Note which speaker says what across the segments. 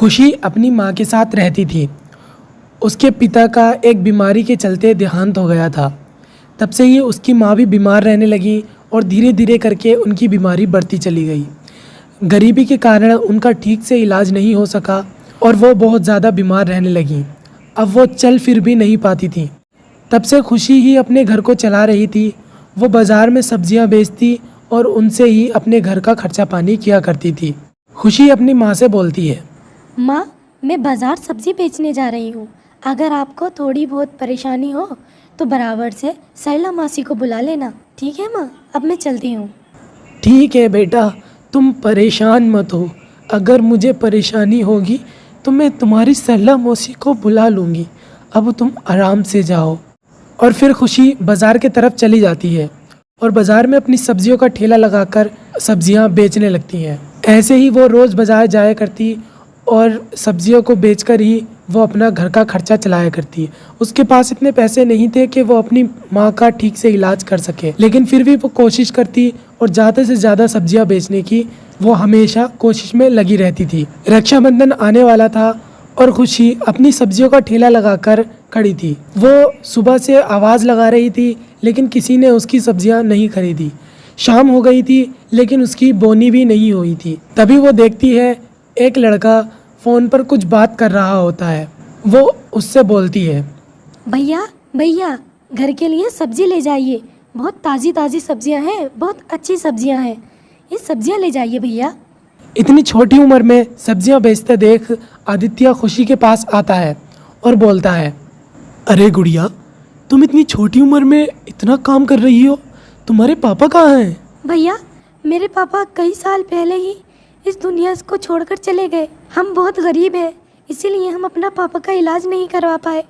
Speaker 1: खुशी अपनी माँ के साथ रहती थी। उसके पिता का एक बीमारी के चलते देहांत हो गया था। तब से ही उसकी माँ भी बीमार रहने लगी और धीरे धीरे करके उनकी बीमारी बढ़ती चली गई। गरीबी के कारण उनका ठीक से इलाज नहीं हो सका और वो बहुत ज़्यादा बीमार रहने लगी। अब वो चल फिर भी नहीं पाती थी। तब से खुशी ही अपने घर को चला रही थी। वो बाज़ार में सब्जियां बेचती और उनसे ही अपने घर का खर्चा पानी किया करती थी। खुशी अपनी माँ से बोलती है,
Speaker 2: माँ, मैं बाज़ार सब्ज़ी बेचने जा रही हूँ। अगर आपको थोड़ी बहुत परेशानी हो तो बराबर से सैला मासी को बुला लेना। ठीक है माँ, अब मैं चलती हूँ।
Speaker 1: ठीक है बेटा, तुम परेशान मत हो। अगर मुझे परेशानी होगी तो मैं तुम्हारी सल्ला मौसी को बुला लूँगी। अब तुम आराम से जाओ। और फिर खुशी बाज़ार की तरफ चली जाती है और बाज़ार में अपनी सब्जियों का ठेला लगाकर सब्जियां बेचने लगती हैं। ऐसे ही वो रोज़ बाज़ार जाया करती और सब्जियों को बेचकर ही वो अपना घर का खर्चा चलाया करती है। उसके पास इतने पैसे नहीं थे कि वो अपनी माँ का ठीक से इलाज कर सके, लेकिन फिर भी वो कोशिश करती और ज़्यादा से ज़्यादा सब्जियां बेचने की वो हमेशा कोशिश में लगी रहती थी। रक्षाबंधन आने वाला था और खुशी अपनी सब्जियों का ठेला लगाकर खड़ी थी। वो सुबह से आवाज़ लगा रही थी लेकिन किसी ने उसकी सब्जियां नहीं खरीदी। शाम हो गई थी लेकिन उसकी बोनी भी नहीं हुई थी। तभी वो देखती है एक लड़का फ़ोन पर कुछ बात कर रहा होता है। वो उससे बोलती है,
Speaker 2: भैया भैया, घर के लिए सब्ज़ी ले जाइए। बहुत ताज़ी ताज़ी सब्जियाँ हैं, बहुत अच्छी सब्जियाँ हैं। ये सब्जियाँ ले जाइए भैया।
Speaker 1: इतनी छोटी उम्र में सब्जियां बेचते देख आदित्य खुशी के पास आता है और बोलता है, अरे गुड़िया, तुम इतनी छोटी उम्र में इतना काम कर रही हो। तुम्हारे पापा कहाँ हैं?
Speaker 2: भैया, मेरे पापा कई साल पहले ही इस दुनिया को छोड़कर चले गए। हम बहुत गरीब हैं, इसीलिए हम अपना पापा का इलाज नहीं करवा पाए।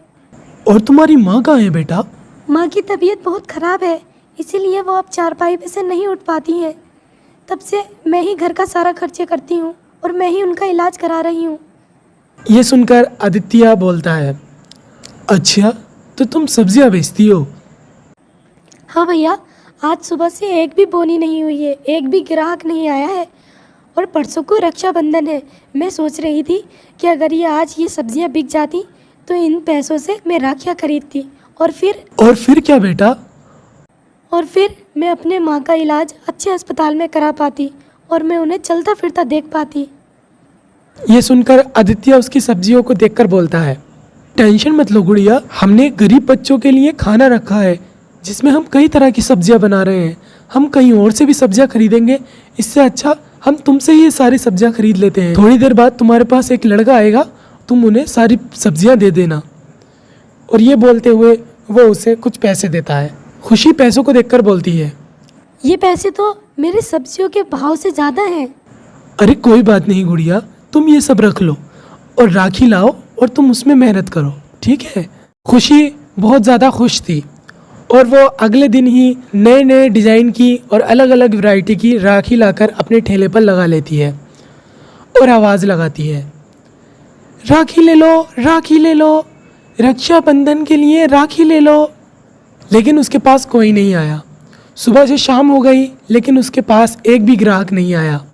Speaker 1: और तुम्हारी माँ कहाँ है बेटा?
Speaker 2: माँ की तबीयत बहुत ख़राब है, इसीलिए वो अब चारपाई पे से नहीं उठ पाती हैं। तब से मैं ही घर का सारा खर्चे करती हूँ और मैं ही उनका इलाज करा रही हूँ।
Speaker 1: ये सुनकर आदित्य बोलता है, अच्छा तो तुम सब्जियां बेचती हो?
Speaker 2: हाँ भैया, आज सुबह से एक भी बोनी नहीं हुई है, एक भी ग्राहक नहीं आया है। और परसों को रक्षाबंधन है। मैं सोच रही थी कि अगर ये आज ये सब्जियां बिक जाती तो इन पैसों से मैं राखियाँ खरीदती और
Speaker 1: फिर क्या बेटा?
Speaker 2: और फिर मैं अपने माँ का इलाज अच्छे अस्पताल में करा पाती और मैं उन्हें चलता फिरता देख पाती।
Speaker 1: ये सुनकर आदित्य उसकी सब्जियों को देखकर बोलता है, टेंशन मत लो गुड़िया, हमने गरीब बच्चों के लिए खाना रखा है जिसमें हम कई तरह की सब्जियां बना रहे हैं। हम कहीं और से भी सब्जियां खरीदेंगे, इससे अच्छा हम तुमसे ही ये सारी सब्जियां खरीद लेते हैं। थोड़ी देर बाद तुम्हारे पास एक लड़का आएगा, तुम उन्हें सारी सब्जियां दे देना। और ये बोलते हुए वो उसे कुछ पैसे देता है। खुशी पैसों को देखकर बोलती है,
Speaker 2: ये पैसे तो मेरे सब्जियों के भाव से ज़्यादा हैं।
Speaker 1: अरे कोई बात नहीं गुड़िया, तुम ये सब रख लो और राखी लाओ और तुम उसमें मेहनत करो, ठीक है? खुशी बहुत ज़्यादा खुश थी और वो अगले दिन ही नए नए डिज़ाइन की और अलग अलग वैरायटी की राखी लाकर अपने ठेले पर लगा लेती है और आवाज़ लगाती है, राखी ले लो, राखी ले लो, रक्षाबंधन के लिए राखी ले लो। लेकिन उसके पास कोई नहीं आया। सुबह से शाम हो गई लेकिन उसके पास एक भी ग्राहक नहीं आया।